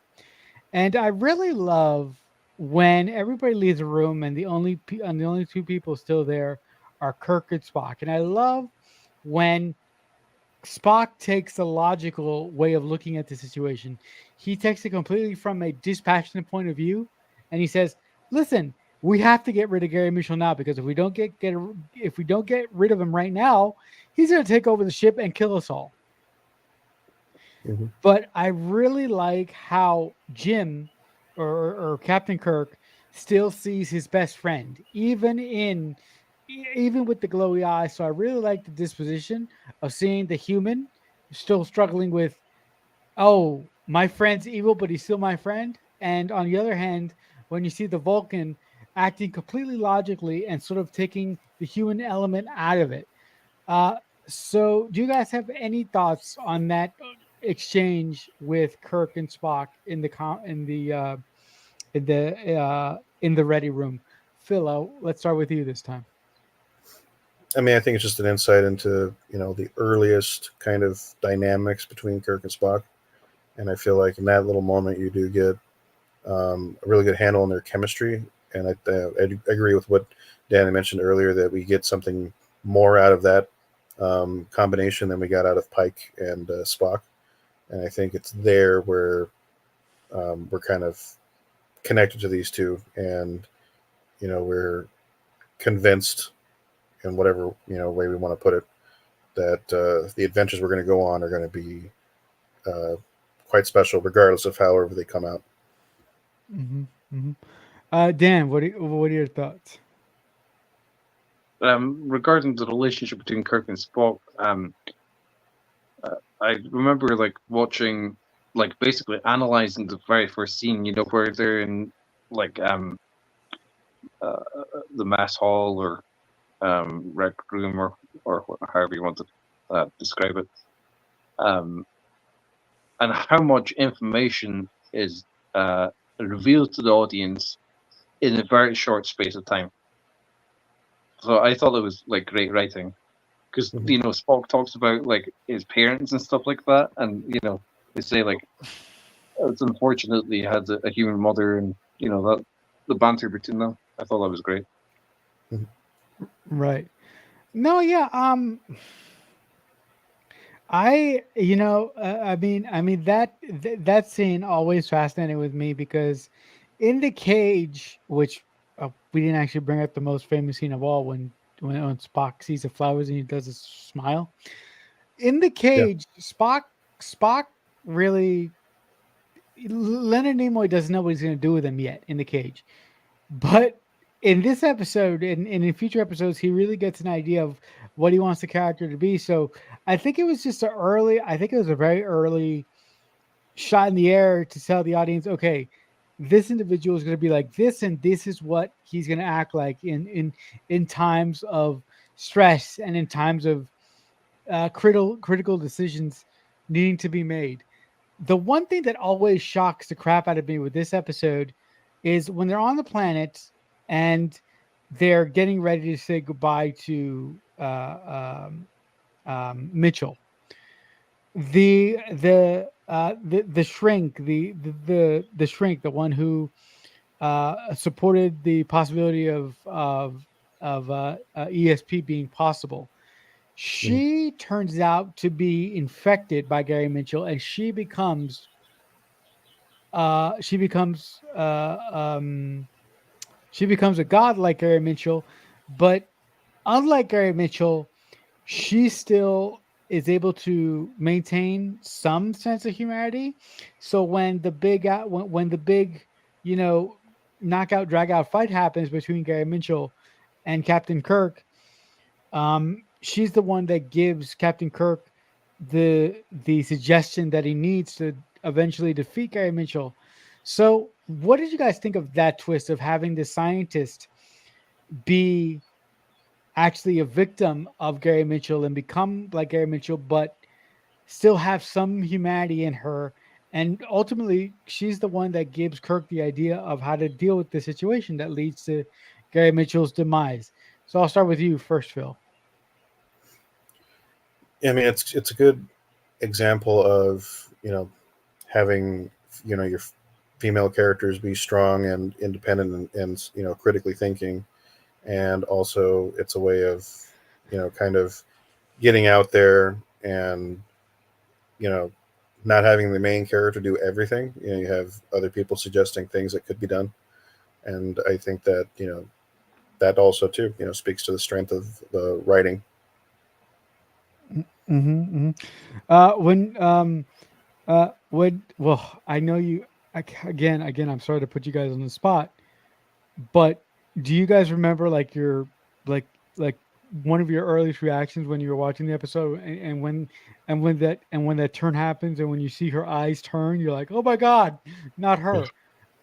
And I really love when everybody leaves the room and the only two people still there are Kirk and Spock. And I love when Spock takes the logical way of looking at the situation. He takes it completely from a dispassionate point of view, and he says, "Listen, we have to get rid of Gary Mitchell now, because if we don't get rid of him right now, he's going to take over the ship and kill us all." Mm-hmm. But I really like how Jim or Captain Kirk still sees his best friend, even with the glowy eyes. So I really like the disposition of seeing the human still struggling with, oh, my friend's evil, but he's still my friend. And on the other hand, when you see the Vulcan acting completely logically and sort of taking the human element out of it. So do you guys have any thoughts on that exchange with Kirk and Spock in the ready room? Phil, let's start with you this time. I mean, I think it's just an insight into, the earliest kind of dynamics between Kirk and Spock. And I feel like in that little moment, you do get a really good handle on their chemistry. And I agree with what Danny mentioned earlier, that we get something more out of that combination than we got out of Pike and Spock. And I think it's there where we're kind of connected to these two. And, we're convinced, in whatever way we want to put it, that the adventures we're going to go on are going to be quite special, regardless of however they come out. Mm-hmm. Mm-hmm. Dan, what are your thoughts? Regarding the relationship between Kirk and Spock, I remember watching, basically analyzing the very first scene. Where they're in the mess hall or rec room or however you want to describe it, and how much information is revealed to the audience in a very short space of time. So I thought it was great writing, because Spock talks about his parents and stuff like that, and they say it's unfortunate that he had a human mother, and that the banter between them. I thought that was great. Right. No, yeah. I mean that scene always fascinated with me, because in the cage, which we didn't actually bring up the most famous scene of all, when Spock sees the flowers and he does a smile. In the cage, yeah. Spock really, Leonard Nimoy doesn't know what he's going to do with him yet in the cage, but in this episode and in future episodes, he really gets an idea of what he wants the character to be. So I think it was a very early shot in the air to tell the audience, okay, this individual is going to be like this, and this is what he's going to act like in times of stress and in times of critical decisions needing to be made. The one thing that always shocks the crap out of me with this episode is when they're on the planet and they're getting ready to say goodbye to Mitchell. The shrink, the shrink, the one who supported the possibility of ESP being possible. She turns out to be infected by Gary Mitchell, and she becomes a god like Gary Mitchell, but unlike Gary Mitchell, she still is able to maintain some sense of humanity. So when the big knockout drag out fight happens between Gary Mitchell and Captain Kirk, she's the one that gives Captain Kirk the suggestion that he needs to eventually defeat Gary Mitchell. So what did you guys think of that twist of having the scientist be actually a victim of Gary Mitchell and become like Gary Mitchell, but still have some humanity in her? And ultimately, she's the one that gives Kirk the idea of how to deal with the situation that leads to Gary Mitchell's demise. So I'll start with you first, Phil. I mean, it's a good example of, having, your female characters be strong and independent and critically thinking. And also it's a way of, kind of getting out there and, you know, not having the main character do everything. You know, you have other people suggesting things that could be done. And I think that, you know, that also too, you know, speaks to the strength of the writing. Well, I know you again, I'm sorry to put you guys on the spot, but do you guys remember like your like one of your earliest reactions when you were watching the episode, and when that turn happens, and when you see her eyes turn, you're like, oh my god, not her.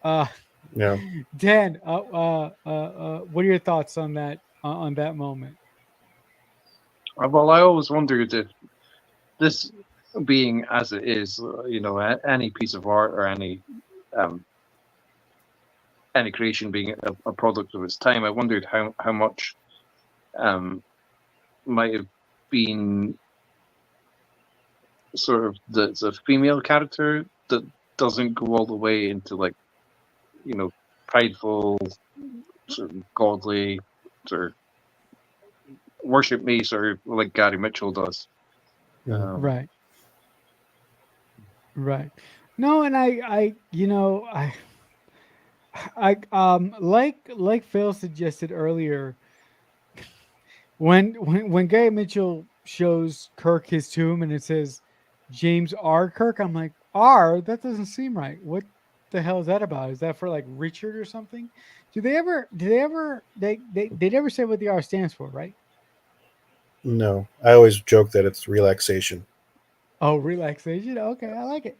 uh Yeah. Dan, what are your thoughts on that moment? Well, I always wondered if this being as it is, you know, any piece of art or um, any creation being a product of its time, I wondered how much might have been sort of the female character that doesn't go all the way into, like, you know, prideful, sort of godly, sort of worship me, sort of like Gary Mitchell does. Right. No, and I you know, like Phil suggested earlier, when Gary Mitchell shows Kirk his tomb and it says James R. Kirk, I'm like, R? That doesn't seem right. What the hell is that about? Is that for like Richard or something? They never say what the R stands for, right? No, I always joke that it's relaxation. Oh, relaxation. Okay, I like it.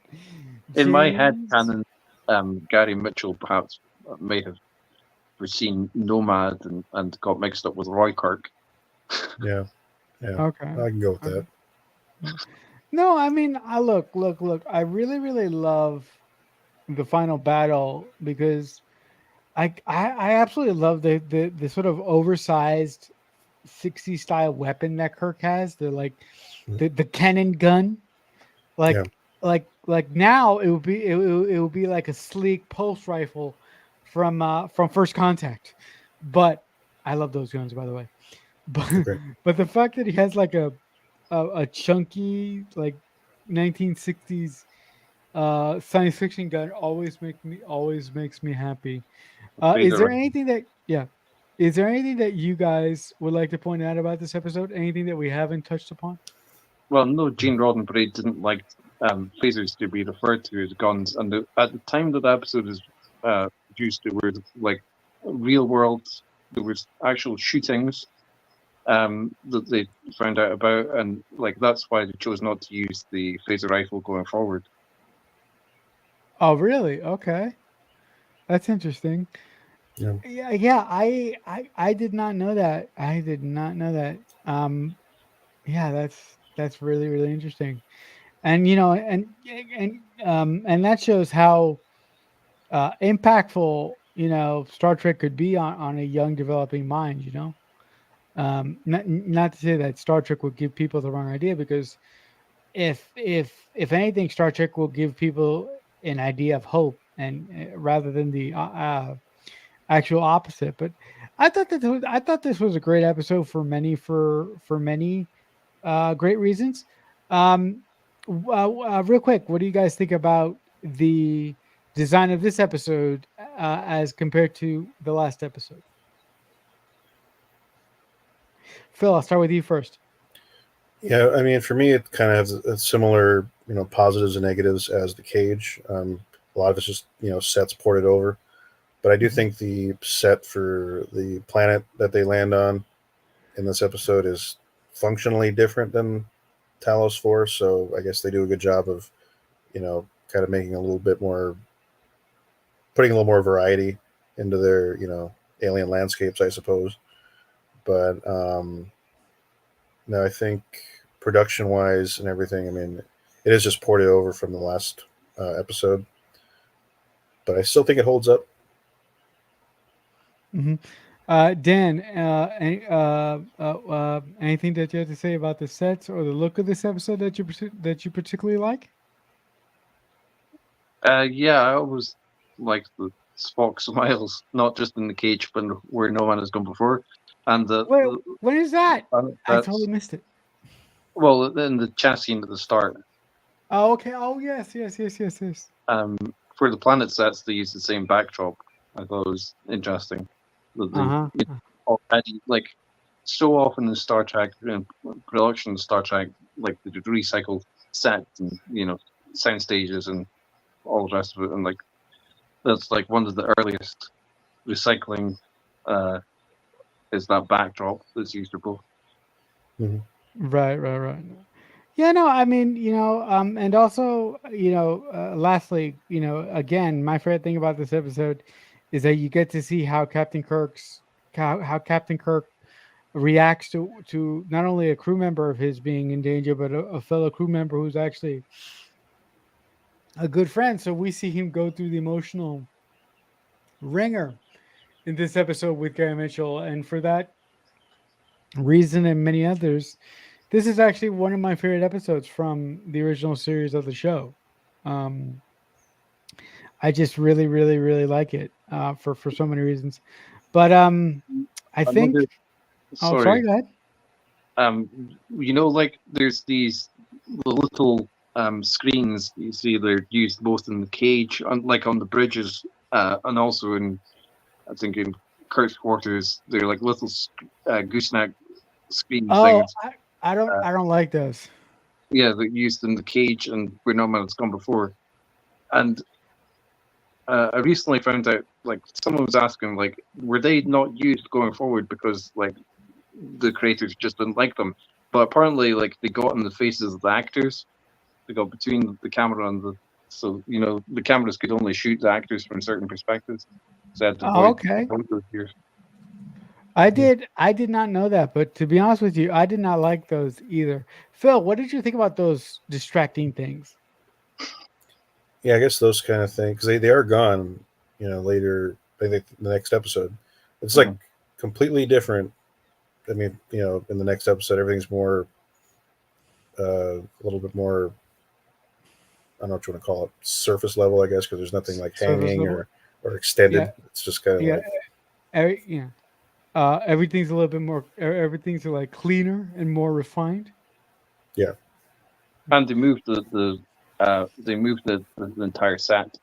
In my head James- canon, Gary Mitchell perhaps may have seen Nomad and got mixed up with Roy Kirk. Yeah. Okay. I can go with that. No, I mean, I look. I really love the final battle because I absolutely love the sort of oversized 60s style weapon that Kirk has. The the cannon gun. Like now it would be like a sleek pulse rifle from First Contact. But I love those guns, by the way. But the fact that he has like a chunky like 1960s science fiction gun always makes me happy. Is there anything that you guys would like to point out about this episode? Anything that we haven't touched upon? Well, no, Gene Roddenberry didn't like phasers to be referred to as guns, and at the time that the episode is produced, there were like real world, there was actual shootings that they found out about, and like that's why they chose not to use the phaser rifle going forward. Oh, really? Okay, that's interesting. Yeah. I did not know that. Yeah, that's really interesting. And you know, and that shows how impactful, you know, Star Trek could be on a young developing mind. You know, not to say that Star Trek would give people the wrong idea, because if anything, Star Trek will give people an idea of hope, and rather than the actual opposite. But I thought this was a great episode for many great reasons. Real quick, what do you guys think about the design of this episode as compared to the last episode? Phil, I'll start with you first. Yeah, I mean, for me, it kind of has a similar, you know, positives and negatives as the Cage. A lot of it's just, you know, sets ported over. But I do think the set for the planet that they land on in this episode is functionally different than Talos 4. So I guess they do a good job of, you know, kind of making a little bit more, putting a little more variety into their, you know, alien landscapes, I suppose. But no, I think production-wise and everything, I mean, it is just ported over from the last episode. But I still think it holds up. Dan, anything that you have to say about the sets or the look of this episode that you particularly like? Yeah, I always liked the Spock smiles, not just in the Cage, but where no man has gone before. And Wait, when is that? I that's totally missed it. Well, in the chess scene at the start, Oh, okay. Oh, yes. for the planet sets, they use the same backdrop. I thought it was interesting. That they Uh huh. already, like, so often in Star Trek, production of Star Trek, like they do recycled sets and sound stages and all the rest of it, and like that's like one of the earliest recycling is that backdrop that's used for both. Right. Yeah, no, I mean, and also, lastly, again, my favorite thing about this episode is that you get to see how how Captain Kirk reacts to not only a crew member of his being in danger, but a fellow crew member who's actually a good friend. So we see him go through the emotional ringer in this episode with Gary Mitchell, and for that reason and many others, this is actually one of my favorite episodes from the original series of the show. Um, I just really like it for so many reasons. But I think. Another, Oh, sorry. sorry, Go ahead. like there's these little screens you see they're used both in the cage, like on the bridges, and also in, I think, in Kirk's quarters. They're like little gooseneck screen Oh, things. I don't like those. Yeah, they're used in the cage and where no man has gone before. And I recently found out, like, someone was asking, like, were they not used going forward because, like, the creators just didn't like them? But apparently, like, they got in the faces of the actors. They got between the camera and so the cameras could only shoot the actors from certain perspectives. So I had to Oh, avoid okay. those years. I did not know that, but to be honest with you, I did not like those either. Phil, what did you think about those distracting things? Yeah, I guess those kind of things, because they are gone, later, I think the next episode. It's like completely different. I mean, in the next episode, everything's more, a little bit more, I don't know what you want to call it, surface level, I guess, because there's nothing like Surface hanging level? or extended. Yeah. It's just kind of Yeah. like, Everything's a little bit more. Everything's like cleaner and more refined. yeah. And they moved the entire set.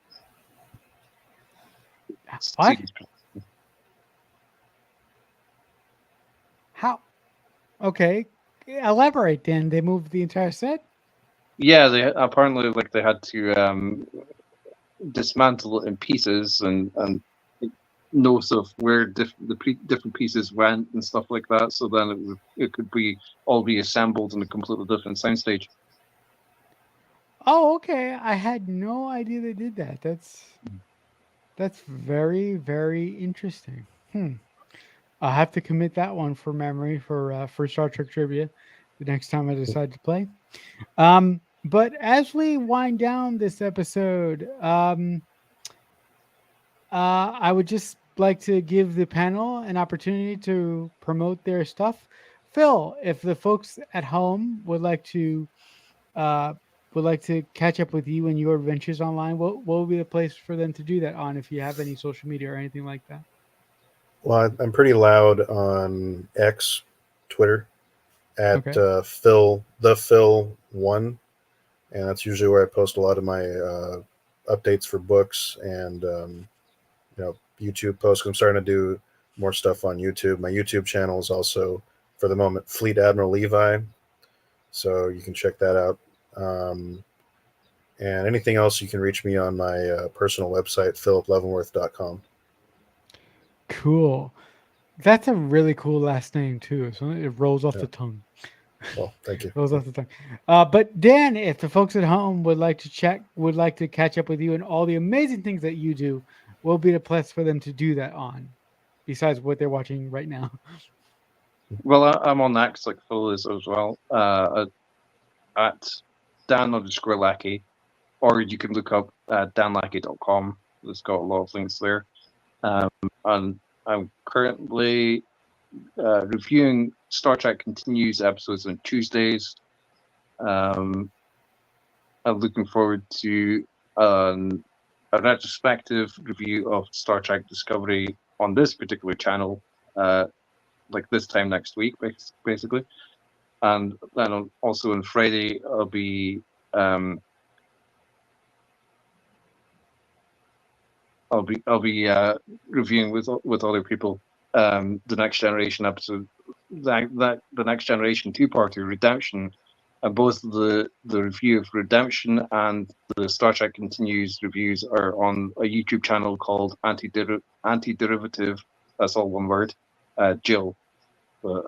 What? How? Okay, elaborate. Then they moved the entire set. Yeah, they apparently, like, they had to dismantle it in pieces and notes of where different pieces went and stuff like that. So then it could be all reassembled in a completely different soundstage. Oh, okay. I had no idea they did that. That's very interesting. I'll have to commit that one for memory for Star Trek trivia the next time I decide to play. But as we wind down this episode, I would just like to give the panel an opportunity to promote their stuff. Phil, if the folks at home would like to catch up with you and your adventures online, what would be the place for them to do that on, if you have any social media or anything like that? Well, I'm pretty loud on X, Twitter, at Okay. Phil1, and that's usually where I post a lot of my updates for books and YouTube posts. I'm starting to do more stuff on YouTube. My YouTube channel is also, for the moment, Fleet Admiral Levi, so you can check that out. And anything else, you can reach me on my personal website, philipleavenworth.com. Cool. That's a really cool last name too. So it rolls off the tongue. Well, thank you. Rolls off the tongue. But Dan, if the folks at home would like to catch up with you and all the amazing things that you do, what will be the place for them to do that on, besides what they're watching right now? Well, I'm on X, like Phil is as well, at Dan_Lackey, or you can look up danlackey.com. It's got a lot of links there. And I'm currently reviewing Star Trek Continues episodes on Tuesdays. I'm looking forward to a retrospective review of Star Trek Discovery on this particular channel, like this time next week, basically. And then also on Friday, I'll be reviewing with other people the Next Generation episode, the Next Generation two-parter Redemption, and both the review of Redemption and the Star Trek Continues reviews are on a YouTube channel called Anti-Derivative. That's all one word. Jill. But,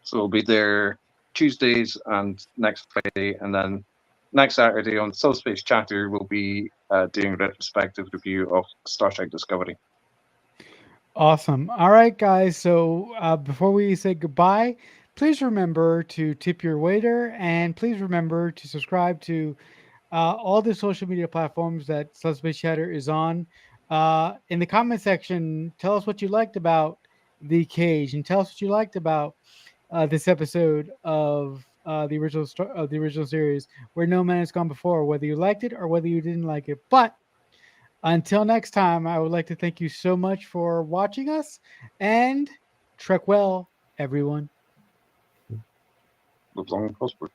so we'll be there Tuesdays and next Friday, and then next Saturday on Subspace Chatter we'll be doing a retrospective review of Star Trek Discovery. Awesome. All right, guys. So before we say goodbye, please remember to tip your waiter, and please remember to subscribe to all the social media platforms that Subspace Chatter is on. In the comment section, tell us what you liked about the cage, and tell us what you liked about this episode of the original series, Where No Man Has Gone Before, whether you liked it or whether you didn't like it. But until next time, I would like to thank you so much for watching us, and trek well, everyone. Live long and prosper.